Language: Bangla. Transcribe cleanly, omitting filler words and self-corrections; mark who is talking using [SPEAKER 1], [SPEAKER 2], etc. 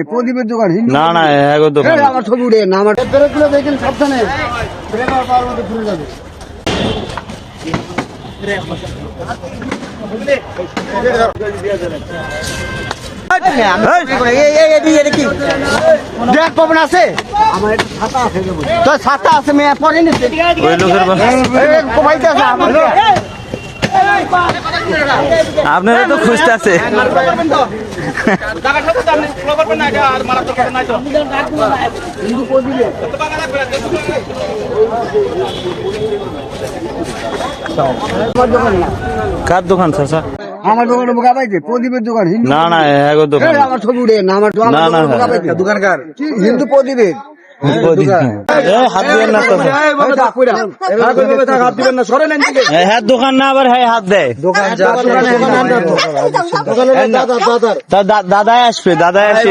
[SPEAKER 1] প্রদীপের দোকান
[SPEAKER 2] না না এগো দোকান
[SPEAKER 1] আমার ছবি উড়ে না আমার ব্রেকগুলো দেখেন সাবধানে ব্রেক আর পাওয়ার মধ্যে ঘুরে যাবে ছাতা আছে মেয়ে পরে নিচ্ছে
[SPEAKER 2] ওই লোকের আপনারা তো খুঁজতে আছে কার দোকান চাচা?
[SPEAKER 1] আমার দোকানে বোকা পাইছে প্রদীপের দোকান
[SPEAKER 2] না না এগো দোকান
[SPEAKER 1] আমার ছবি উড়ে না আমার
[SPEAKER 2] না না
[SPEAKER 1] দোকানকার হিন্দু প্রদীপের
[SPEAKER 2] হাত দিবেন না হাত দোকান না আবার হাত দেয় দাদাই আসবে দাদাই আসে